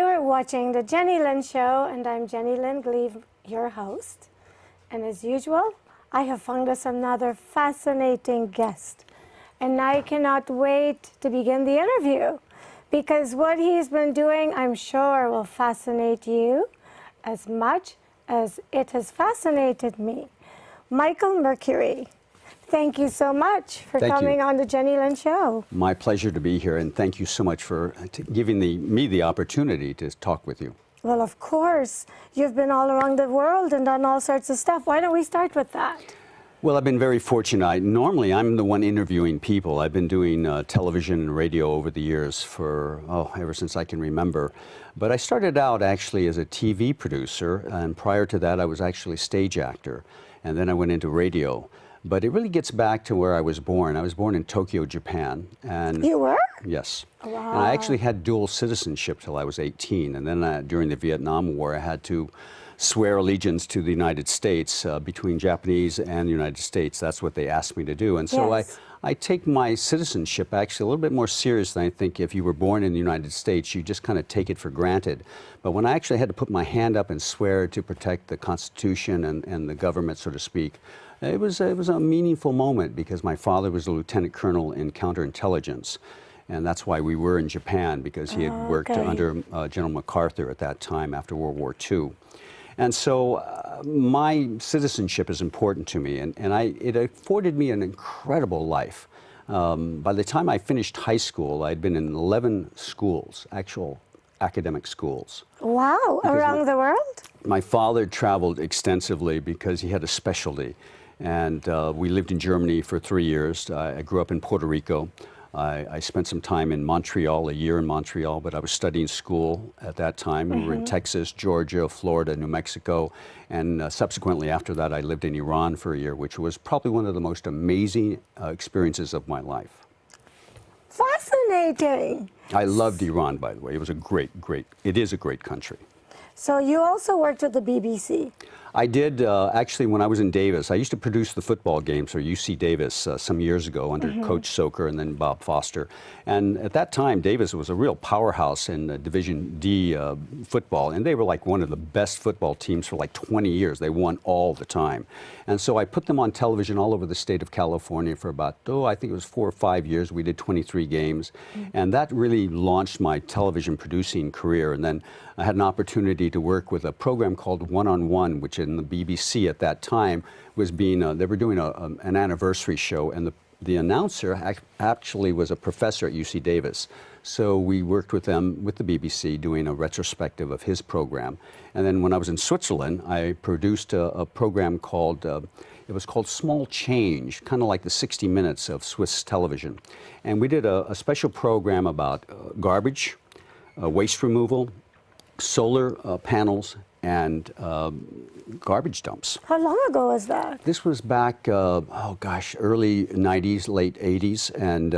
You're watching the Jennylyn Show, and I'm Jennylyn Gleave, your host. And as usual, I have found us another fascinating guest. And I cannot wait to begin the interview, because what he's been doing, I'm sure, will fascinate you as much as it has fascinated me. Michael Mercury, thank you so much for coming on the Jennylyn Show. My pleasure to be here, and thank you so much for giving me the opportunity to talk with you. Well, of course. You've been all around the world and done all sorts of stuff. Why don't we start with that? Well, I've been very fortunate. Normally, I'm the one interviewing people. I've been doing television and radio over the years for, ever since I can remember. But I started out actually as a TV producer, and prior to that, I was actually a stage actor. And then I went into radio. But it really gets back to where I was born. I was born in Tokyo, Japan. And you were? Yes. Wow. And I actually had dual citizenship till I was 18. And then during the Vietnam War, I had to swear allegiance to the United States between Japanese and the United States. That's what they asked me to do. And so yes. I take my citizenship actually a little bit more serious than I think if you were born in the United States. You just kind of take it for granted. But when I actually had to put my hand up and swear to protect the Constitution and the government, so to speak, it was a meaningful moment, because my father was a lieutenant colonel in counterintelligence. And that's why we were in Japan, because he had worked under General MacArthur at that time after World War II. And so my citizenship is important to me, and it afforded me an incredible life. By the time I finished high school, I'd been in 11 schools, actual academic schools. Wow, around the world? My father traveled extensively because he had a specialty. And we lived in Germany for 3 years. I grew up in Puerto Rico. I spent some time in Montreal, a year in Montreal, but I was studying school at that time. We were in Texas, Georgia, Florida, New Mexico, and subsequently after that I lived in Iran for a year, which was probably one of the most amazing experiences of my life. Fascinating. I loved Iran, by the way. It was it is a great country. So you also worked at the BBC. I did, actually, when I was in Davis. I used to produce the football games for UC Davis some years ago under Coach Soker and then Bob Foster. And at that time, Davis was a real powerhouse in Division D football. And they were like one of the best football teams for like 20 years. They won all the time. And so I put them on television all over the state of California for about, I think it was 4 or 5 years. We did 23 games. And that really launched my television producing career. And then I had an opportunity to work with a program called One-on-One, which in the BBC at that time was being, they were doing an anniversary show, and the announcer actually was a professor at UC Davis. So we worked with them, with the BBC, doing a retrospective of his program. And then when I was in Switzerland, I produced a program called, it was called Small Change, kind of like the 60 Minutes of Swiss television. And we did a special program about garbage, waste removal, solar panels, and garbage dumps. How long ago was that? This was back, early 90s, late 80s, and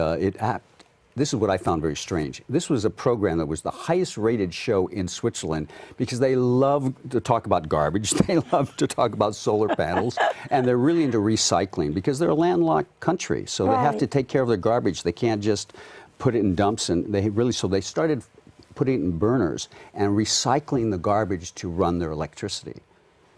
this is what I found very strange. This was a program that was the highest rated show in Switzerland, because they love to talk about garbage, they love to talk about solar panels, and they're really into recycling, because they're a landlocked country, so they have to take care of their garbage. They can't just put it in dumps, and so they started putting it in burners and recycling the garbage to run their electricity.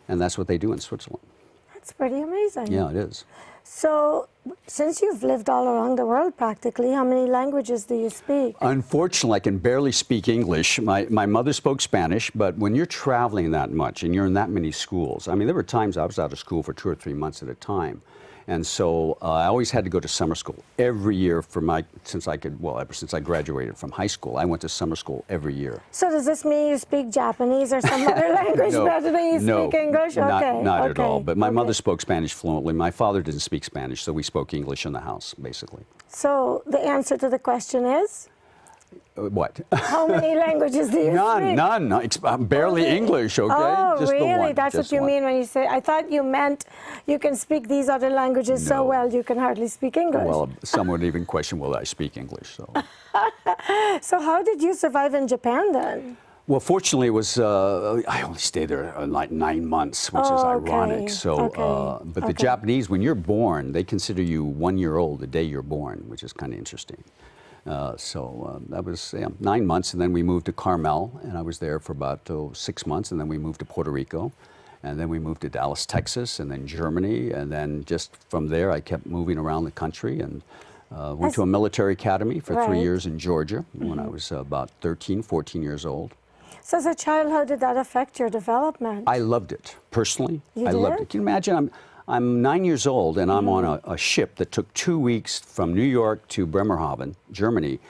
And that's what they do in Switzerland. That's pretty amazing. Yeah, it is. So, since you've lived all around the world practically, how many languages do you speak? Unfortunately, I can barely speak English. My mother spoke Spanish, but when you're traveling that much and you're in that many schools, I mean, there were times I was out of school for 2 or 3 months at a time. And so I always had to go to summer school every year ever since I graduated from high school. I went to summer school every year. So does this mean you speak Japanese or some other language better than you speak English? Not at all. But my mother spoke Spanish fluently. My father didn't speak Spanish, so we spoke English in the house, basically. So the answer to the question is? What? How many languages do you speak? None. It's barely English, okay? Oh, just really? The one. That's just what you one. mean when you say, I thought you meant you can speak these other languages so well you can hardly speak English. Well, some would even question, will I speak English? So. So how did you survive in Japan then? Well, fortunately, it was, I only stayed there like 9 months, which is ironic. So, but the Japanese, when you're born, they consider you 1 year old the day you're born, which is kind of interesting. That was 9 months, and then we moved to Carmel, and I was there for about 6 months, and then we moved to Puerto Rico, and then we moved to Dallas, Texas, and then Germany, and then just from there I kept moving around the country and went to a military academy for 3 years in Georgia when I was about 13, 14 years old. So as a child, how did that affect your development? I loved it, personally. You I did? loved it. Can you imagine, I'm 9 years old and I'm on a ship that took 2 weeks from New York to Bremerhaven, Germany,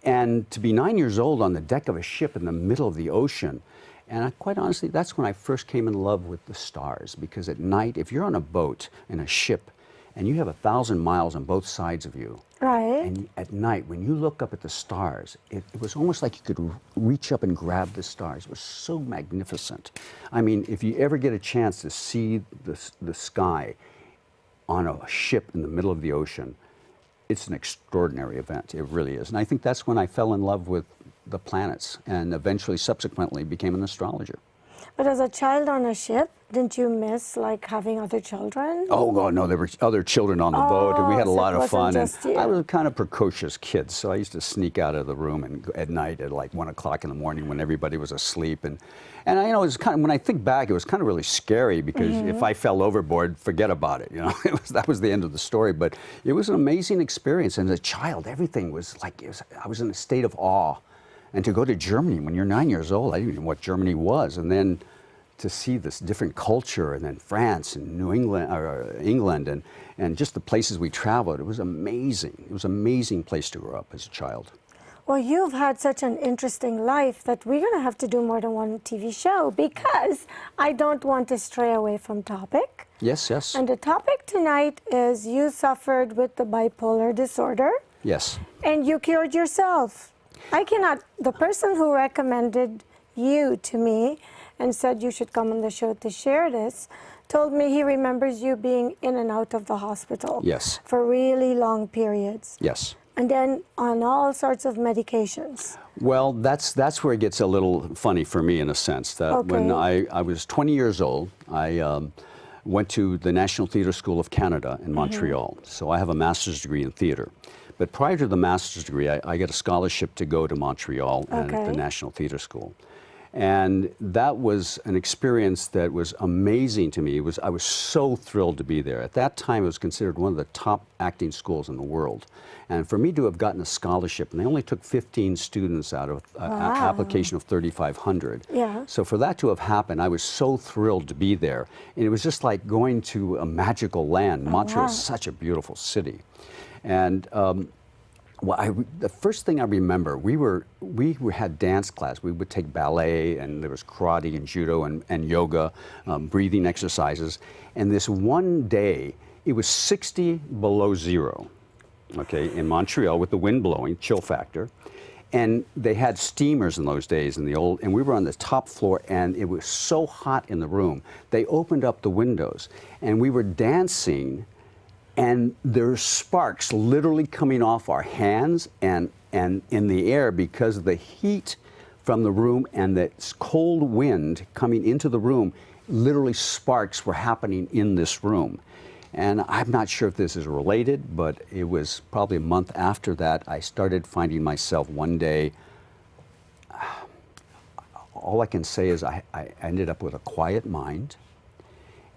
and to be 9 years old on the deck of a ship in the middle of the ocean. And quite honestly, that's when I first came in love with the stars, because at night, if you're on a boat in a ship and you have 1,000 miles on both sides of you, right. and at night, when you look up at the stars, it was almost like you could reach up and grab the stars. It was so magnificent. I mean, if you ever get a chance to see the sky on a ship in the middle of the ocean, it's an extraordinary event. It really is. And I think that's when I fell in love with the planets and eventually, subsequently, became an astrologer. But as a child on a ship, didn't you miss like having other children? Oh, God, no, there were other children on the boat, and we had a lot of fun. And just you. I was a kind of precocious kid, so I used to sneak out of the room and at night at like 1 o'clock in the morning when everybody was asleep. And I, you know, it was kind of, when I think back, it was kind of really scary, because if I fell overboard, forget about it. You know, that was the end of the story. But it was an amazing experience. And as a child, everything was like, I was in a state of awe. And to go to Germany when you're 9 years old, I didn't even know what Germany was. And then to see this different culture, and then France and New England, or England, and just the places we traveled, it was amazing. It was an amazing place to grow up as a child. Well, you've had such an interesting life that we're going to have to do more than one TV show, because I don't want to stray away from topic. Yes, yes. And the topic tonight is you suffered with the bipolar disorder. Yes. And you cured yourself. The person who recommended you to me and said you should come on the show to share this, told me he remembers you being in and out of the hospital. Yes. For really long periods. Yes. And then on all sorts of medications. Well, that's where it gets a little funny for me, in a sense. That when I was 20 years old, I went to the National Theatre School of Canada in Montreal. So I have a master's degree in theatre. But prior to the master's degree, I got a scholarship to go to Montreal and at the National Theatre School. And that was an experience that was amazing to me. I was so thrilled to be there. At that time, it was considered one of the top acting schools in the world. And for me to have gotten a scholarship, and they only took 15 students out of an application of 3,500. Yeah. So for that to have happened, I was so thrilled to be there. And it was just like going to a magical land. Montreal is such a beautiful city. And the first thing I remember, we had dance class. We would take ballet, and there was karate and judo and yoga, breathing exercises. And this one day, it was 60 below zero, okay, in Montreal with the wind blowing, chill factor. And they had steamers in those days and we were on the top floor, and it was so hot in the room. They opened up the windows, and we were dancing, and there's sparks literally coming off our hands and in the air because of the heat from the room and the cold wind coming into the room. Literally sparks were happening in this room. And I'm not sure if this is related, but it was probably a month after that, I started finding myself one day, all I can say is I ended up with a quiet mind.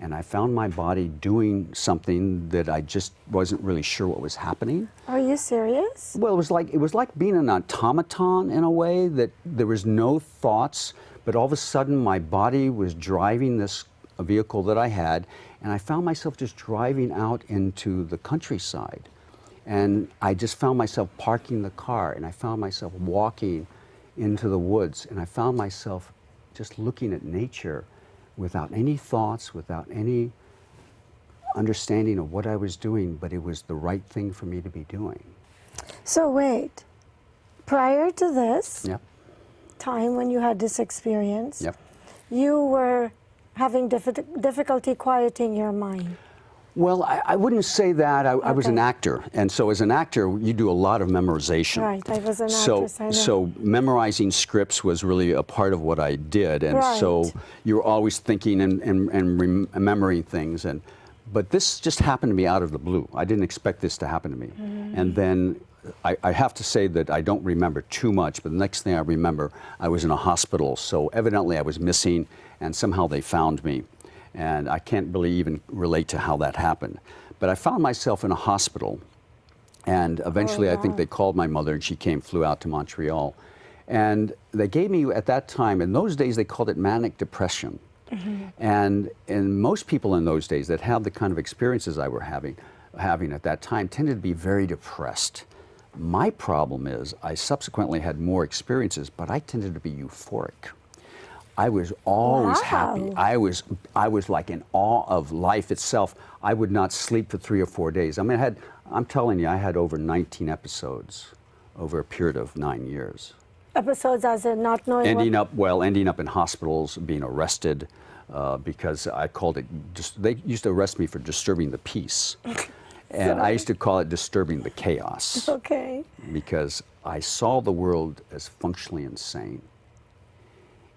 And I found my body doing something that I just wasn't really sure what was happening. Are you serious? Well, it was like being an automaton in a way, that there was no thoughts, but all of a sudden my body was driving this vehicle that I had, and I found myself just driving out into the countryside. And I just found myself parking the car, and I found myself walking into the woods, and I found myself just looking at nature without any thoughts, without any understanding of what I was doing, but it was the right thing for me to be doing. So wait, prior to this time when you had this experience, you were having difficulty quieting your mind. Well, I wouldn't say that. I was an actor, and so as an actor, you do a lot of memorization. Right, I was an actress, I know. So memorizing scripts was really a part of what I did, and so you were always thinking and remembering things. But this just happened to me out of the blue. I didn't expect this to happen to me. And then I have to say that I don't remember too much, but the next thing I remember, I was in a hospital. So evidently I was missing, and somehow they found me. And I can't really even relate to how that happened. But I found myself in a hospital, and eventually I think they called my mother, and she flew out to Montreal. And they gave me, at that time, in those days they called it manic depression. And most people in those days that had the kind of experiences I were having at that time tended to be very depressed. My problem is I subsequently had more experiences, but I tended to be euphoric. I was always happy. I was like in awe of life itself. I would not sleep for 3 or 4 days. I mean, I'm telling you, I had over 19 episodes over a period of 9 years. Episodes as in not knowing ending up in hospitals, being arrested, because I called it, they used to arrest me for disturbing the peace. And I used to call it disturbing the chaos. Okay. Because I saw the world as functionally insane.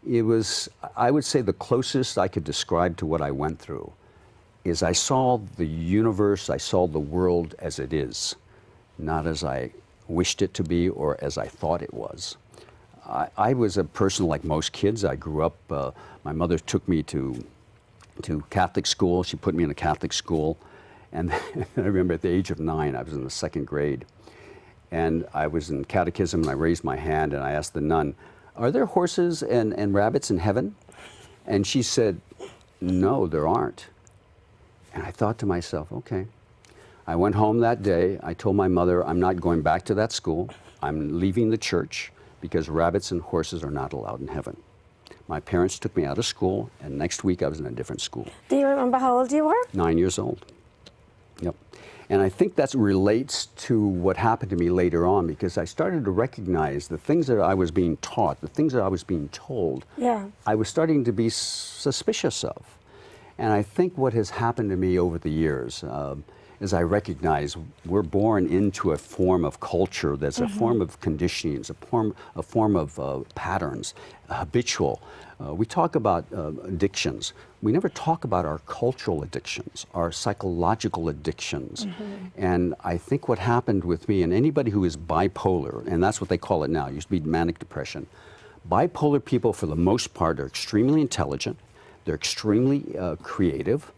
It was, I would say, the closest I could describe to what I went through is I saw the universe, I saw the world as it is, not as I wished it to be or as I thought it was. I was a person like most kids. I grew up, my mother took me to Catholic school. She put me in a Catholic school. And I remember at the age of 9, I was in the 2nd grade. And I was in catechism, and I raised my hand, and I asked the nun, "Are there horses and rabbits in heaven?" And she said, "No, there aren't." And I thought to myself, okay. I went home that day. I told my mother, I'm not going back to that school. I'm leaving the church because rabbits and horses are not allowed in heaven. My parents took me out of school, and next week I was in a different school. Do you remember how old you were? 9 years old. Yep. And I think that relates to what happened to me later on, because I started to recognize the things that I was being taught, the things that I was being told, I was starting to be suspicious of. And I think what has happened to me over the years is I recognize we're born into a form of culture that's a form of conditioning, it's a form of patterns, habitual. We talk about addictions. We never talk about our cultural addictions, our psychological addictions. And I think what happened with me, and anybody who is bipolar, and that's what they call it now, it used to be manic depression. Bipolar people, for the most part, are extremely intelligent, they're extremely creative,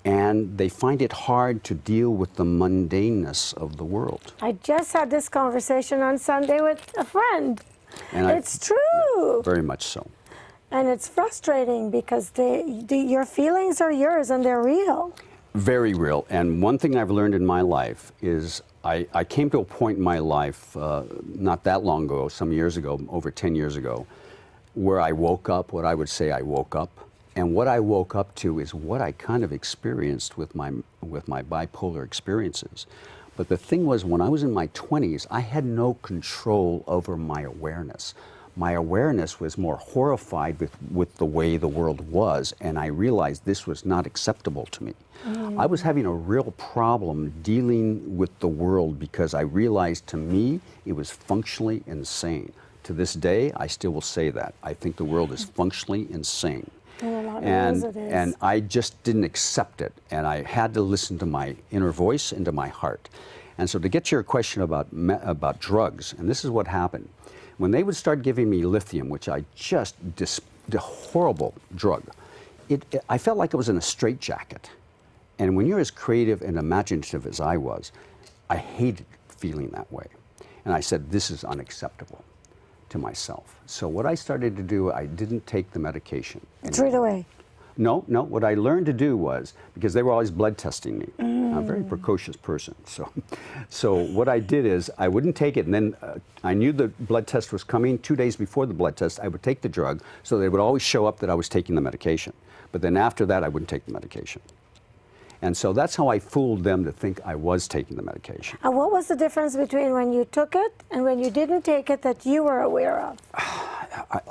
and they find it hard to deal with the mundaneness of the world. I just had this conversation on Sunday with a friend. And it's true. Very much so. And it's frustrating because your feelings are yours and they're real. Very real. And one thing I've learned in my life is I came to a point in my life not that long ago, some years ago, over 10 years ago, where I woke up, what I would say I woke up. And what I woke up to is what I kind of experienced with my bipolar experiences. But the thing was, when I was in my 20s, I had no control over my awareness. My awareness was more horrified with the way the world was, and I realized this was not acceptable to me. I was having a real problem dealing with the world because I realized, to me, it was functionally insane. To this day, I still will say that. I think the world is functionally insane. And I just didn't accept it, and I had to listen to my inner voice and to my heart. And so to get to your question about drugs, and this is what happened. When they would start giving me lithium, which I just, the horrible drug, I felt like I was in a straitjacket. And when you're as creative and imaginative as I was, I hated feeling that way. And I said, this is unacceptable to myself. So what I started to do, I didn't take the medication. Threw it away? No, what I learned to do was, because they were always blood testing me, I'm a very precocious person, so what I did is I wouldn't take it, and then I knew the blood test was coming 2 days before the blood test. I would take the drug, so they would always show up that I was taking the medication. But then after that, I wouldn't take the medication. And so that's how I fooled them to think I was taking the medication. And what was the difference between when you took it and when you didn't take it that you were aware of?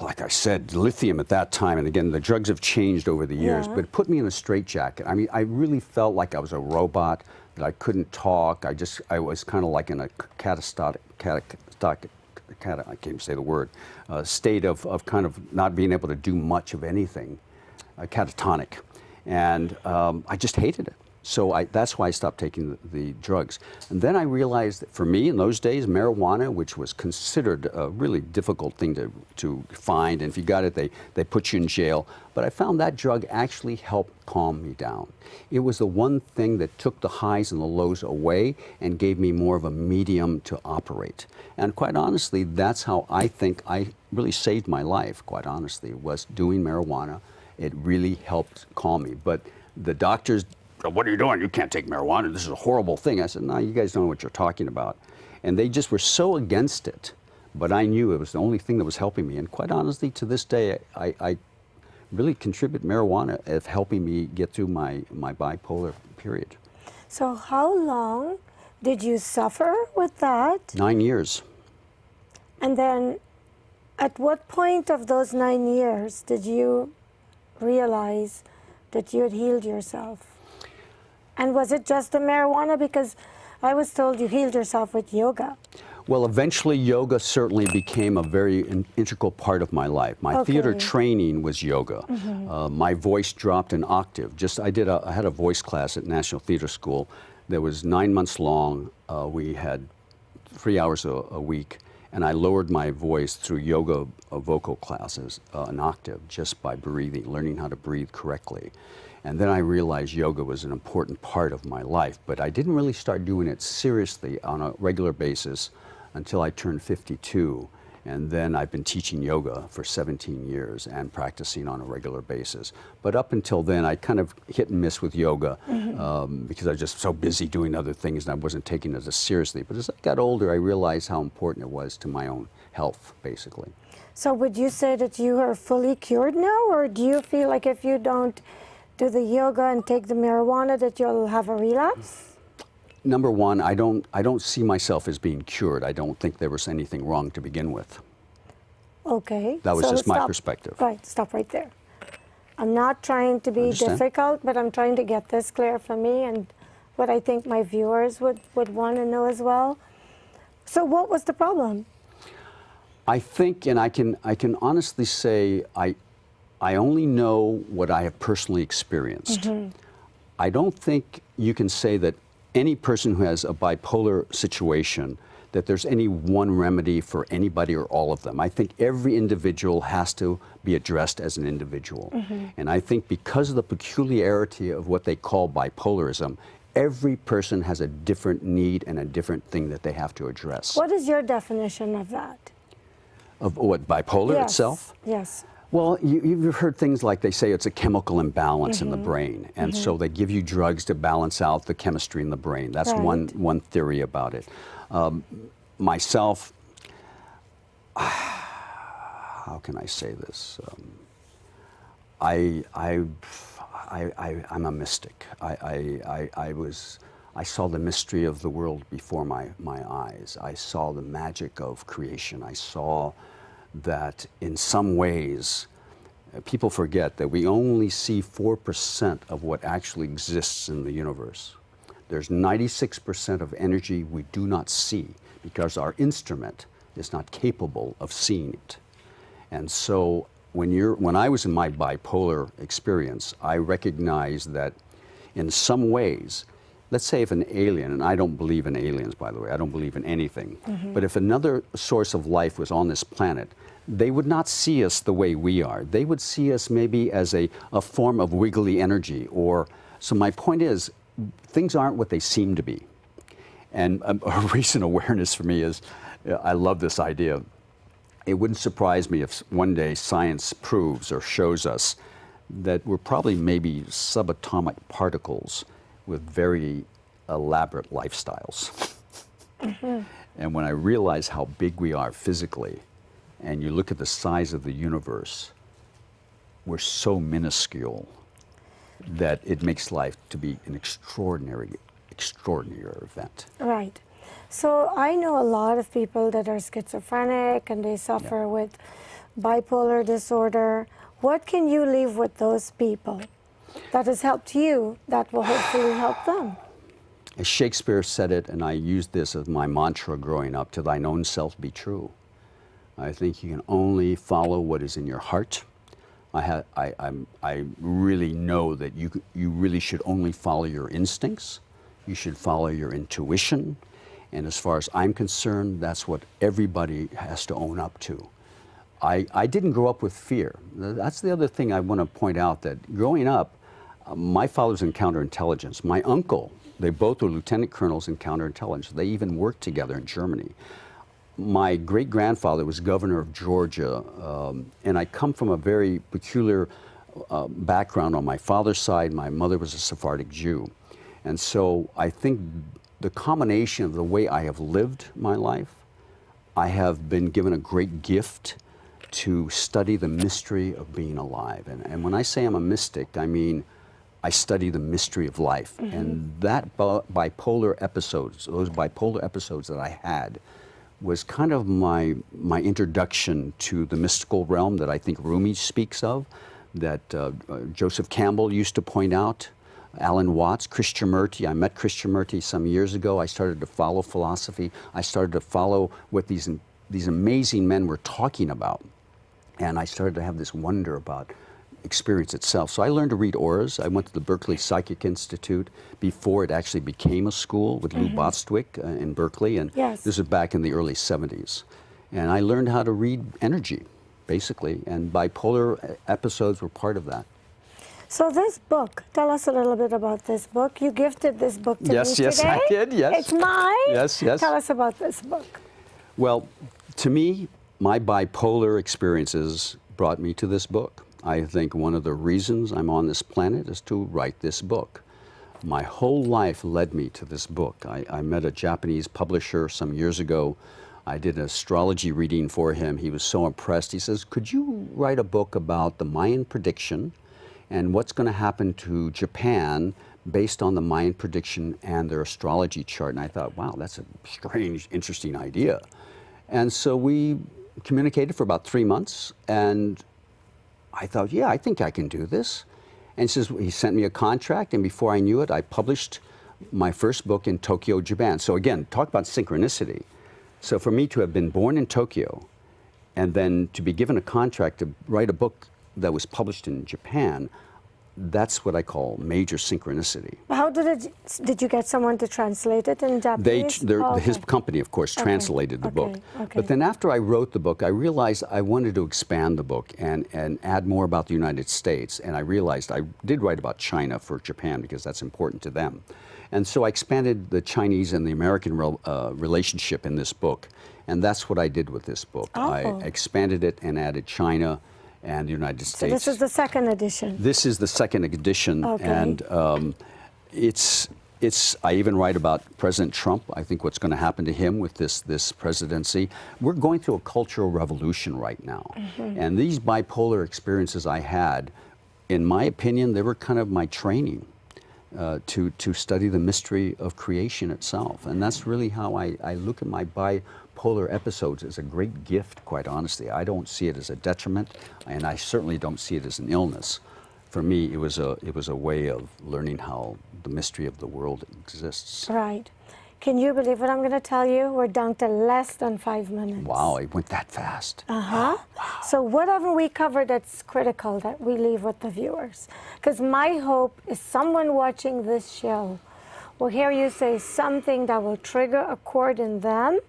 Like I said, lithium at that time, and again, the drugs have changed over the years, but it put me in a straitjacket. I mean, I really felt like I was a robot, that I couldn't talk. I was kind of like in a I can't even say the word, state of kind of not being able to do much of anything, catatonic. And I just hated it. So that's why I stopped taking the drugs. And then I realized that for me in those days, marijuana, which was considered a really difficult thing to find, and if you got it, they put you in jail. But I found that drug actually helped calm me down. It was the one thing that took the highs and the lows away and gave me more of a medium to operate. And quite honestly, that's how I think I really saved my life, quite honestly, was doing marijuana. It really helped calm me. But the doctors, what are you doing? You can't take marijuana. This is a horrible thing. I said, no, you guys don't know what you're talking about. And they just were so against it. But I knew it was the only thing that was helping me. And quite honestly, to this day, I really contribute marijuana as helping me get through my bipolar period. So how long did you suffer with that? 9 years. And then at what point of those 9 years did you realize that you had healed yourself? And was it just the marijuana? Because I was told you healed yourself with yoga. Well, eventually yoga certainly became a very integral part of my life. My theater training was yoga. My voice dropped an octave. I had a voice class at National Theater School that was 9 months long. We had 3 hours a week, and I lowered my voice through yoga vocal classes, an octave, just by breathing, learning how to breathe correctly. And then I realized yoga was an important part of my life, but I didn't really start doing it seriously on a regular basis until I turned 52. And then I've been teaching yoga for 17 years and practicing on a regular basis. But up until then, I kind of hit and miss with yoga because I was just so busy doing other things and I wasn't taking it as seriously. But as I got older, I realized how important it was to my own health, basically. So would you say that you are fully cured now, or do you feel like if you don't do the yoga and take the marijuana that you'll have a relapse? Number one, I don't see myself as being cured. I don't think there was anything wrong to begin with. Okay. That was just my perspective. Right, stop right there. I'm not trying to be difficult, but I'm trying to get this clear for me and what I think my viewers would want to know as well. So what was the problem? I think, and I can honestly say, I only know what I have personally experienced. I don't think you can say that any person who has a bipolar situation, that there's any one remedy for anybody or all of them. I think every individual has to be addressed as an individual. And I think because of the peculiarity of what they call bipolarism, every person has a different need and a different thing that they have to address. What is your definition of that? Of what, bipolar itself? Yes. Well, you've heard things like they say it's a chemical imbalance in the brain, and so they give you drugs to balance out the chemistry in the brain. That's one theory about it. Myself, how can I say this? I'm a mystic. I saw the mystery of the world before my eyes. I saw the magic of creation. I saw that in some ways, people forget that we only see 4% of what actually exists in the universe. There's 96% of energy we do not see because our instrument is not capable of seeing it. And so when I was in my bipolar experience, I recognized that in some ways, let's say if an alien, and I don't believe in aliens, by the way, I don't believe in anything, but if another source of life was on this planet, they would not see us the way we are. They would see us maybe as a form of wiggly energy. So my point is, things aren't what they seem to be. And a recent awareness for me is, I love this idea. It wouldn't surprise me if one day science proves or shows us that we're probably maybe subatomic particles with very elaborate lifestyles. And when I realize how big we are physically, and you look at the size of the universe, we're so minuscule that it makes life to be an extraordinary event. Right. So I know a lot of people that are schizophrenic and they suffer with bipolar disorder. What can you leave with those people that has helped you that will hopefully help them? As Shakespeare said it, and I used this as my mantra growing up, to thine own self be true. I think you can only follow what is in your heart. I really know that you really should only follow your instincts. You should follow your intuition. And as far as I'm concerned, that's what everybody has to own up to. I didn't grow up with fear. That's the other thing I want to point out, that growing up, my father was in counterintelligence. My uncle, they both were lieutenant colonels in counterintelligence. They even worked together in Germany. My great-grandfather was governor of Georgia, and I come from a very peculiar background on my father's side. My mother was a Sephardic Jew. And so I think the combination of the way I have lived my life, I have been given a great gift to study the mystery of being alive. And when I say I'm a mystic, I mean I study the mystery of life. Mm-hmm. And that bipolar episodes, those bipolar episodes that I had, was kind of my introduction to the mystical realm that I think Rumi speaks of, that Joseph Campbell used to point out, Alan Watts, Krishnamurti. I met Krishnamurti some years ago. I started to follow philosophy. I started to follow what these amazing men were talking about. And I started to have this wonder about experience itself. So I learned to read auras. I went to the Berkeley Psychic Institute before it actually became a school with Lou Bostwick in Berkeley. And yes. This was back in the early 70s. And I learned how to read energy, basically. And bipolar episodes were part of that. So this book, tell us a little bit about this book. You gifted this book to me today. Yes, I did, yes. It's mine? Yes. Tell us about this book. Well, to me, my bipolar experiences brought me to this book. I think one of the reasons I'm on this planet is to write this book. My whole life led me to this book. I met a Japanese publisher some years ago. I did an astrology reading for him. He was so impressed. He says, could you write a book about the Mayan prediction and what's going to happen to Japan based on the Mayan prediction and their astrology chart? And I thought, wow, that's a strange, interesting idea. And so we communicated for about 3 months, and I thought, yeah, I think I can do this. And he sent me a contract, and before I knew it, I published my first book in Tokyo, Japan. So again, talk about synchronicity. So for me to have been born in Tokyo, and then to be given a contract to write a book that was published in Japan, that's what I call major synchronicity. How did you get someone to translate it in Japanese? His company, of course, translated the book. Okay. But then after I wrote the book, I realized I wanted to expand the book and add more about the United States. And I realized I did write about China for Japan because that's important to them. And so I expanded the Chinese and the American relationship in this book. And that's what I did with this book. Oh. I expanded it and added China and the United States. So this is the second edition. This is the second edition, okay. And I even write about President Trump. I think what's going to happen to him with this presidency. We're going through a cultural revolution right now, and these bipolar experiences I had, in my opinion, they were kind of my training to study the mystery of creation itself, and that's really how I look at my bipolar episodes as a great gift, quite honestly. I don't see it as a detriment, and I certainly don't see it as an illness. For me, it was a way of learning how the mystery of the world exists. Right. Can you believe what I'm going to tell you? We're down to less than 5 minutes. Wow, it went that fast. Wow. So what haven't we covered that's critical that we leave with the viewers? Because my hope is someone watching this show will hear you say something that will trigger a chord in them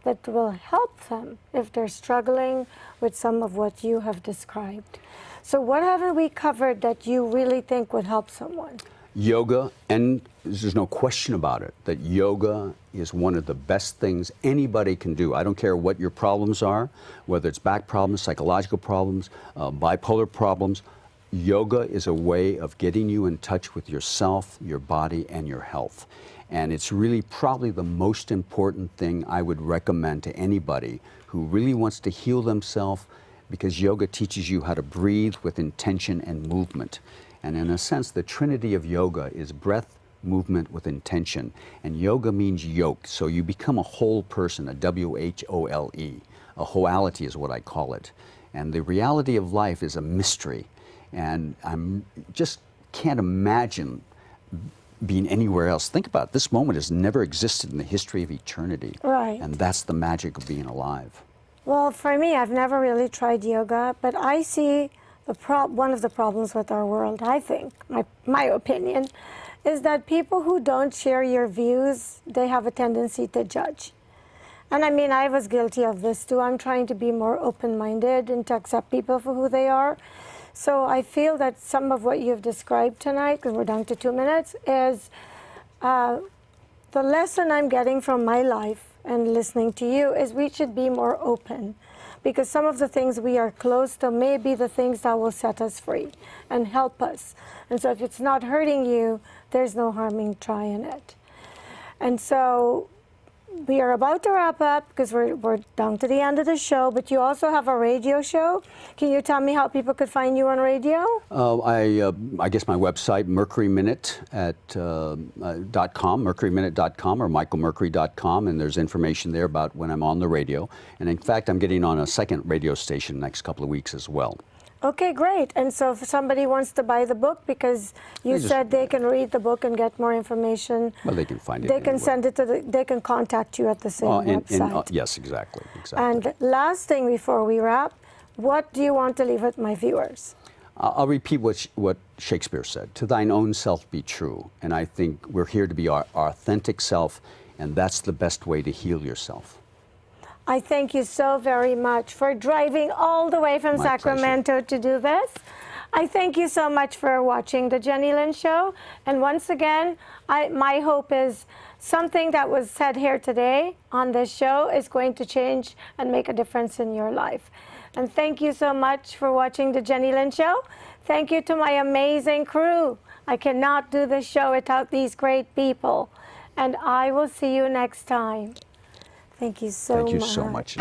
that will help them if they're struggling with some of what you have described. So what haven't we covered that you really think would help someone? Yoga, and there's no question about it, that yoga is one of the best things anybody can do. I don't care what your problems are, whether it's back problems, psychological problems, bipolar problems. Yoga is a way of getting you in touch with yourself, your body, and your health. And it's really probably the most important thing I would recommend to anybody who really wants to heal themselves, because yoga teaches you how to breathe with intention and movement. And in a sense, the trinity of yoga is breath, movement with intention. And yoga means yoke, so you become a whole person, a W-H-O-L-E. A wholeality is what I call it. And the reality of life is a mystery. And I'm just can't imagine being anywhere else. Think about it. This moment has never existed in the history of eternity. Right. And that's the magic of being alive. Well, for me, I've never really tried yoga, but I see one of the problems with our world, I think, my opinion, is that people who don't share your views, they have a tendency to judge. And I mean, I was guilty of this too. I'm trying to be more open-minded and to accept people for who they are. So I feel that some of what you've described tonight, because we're down to 2 minutes, is the lesson I'm getting from my life and listening to you is we should be more open, because some of the things we are close to may be the things that will set us free and help us. And so if it's not hurting you, there's no harm in trying it. And so we are about to wrap up because we're down to the end of the show, but you also have a radio show. Can you tell me how people could find you on radio? I guess my website, mercuryminute .com, mercuryminute.com or michaelmercury.com, and there's information there about when I'm on the radio. And in fact, I'm getting on a second radio station next couple of weeks as well. Okay, great. And so if somebody wants to buy the book, because you said they can read the book and get more information. Well, they can find it. They can send it to they can contact you at the same website. Yes, exactly. And last thing before we wrap, what do you want to leave with my viewers? I'll repeat what Shakespeare said, "To thine own self be true." And I think we're here to be our authentic self, and that's the best way to heal yourself. I thank you so very much for driving all the way from Sacramento to do this. I thank you so much for watching the Jennylyn Show. And once again, my hope is something that was said here today on this show is going to change and make a difference in your life. And thank you so much for watching the Jennylyn Show. Thank you to my amazing crew. I cannot do this show without these great people. And I will see you next time. Thank you so much. Thank you so much.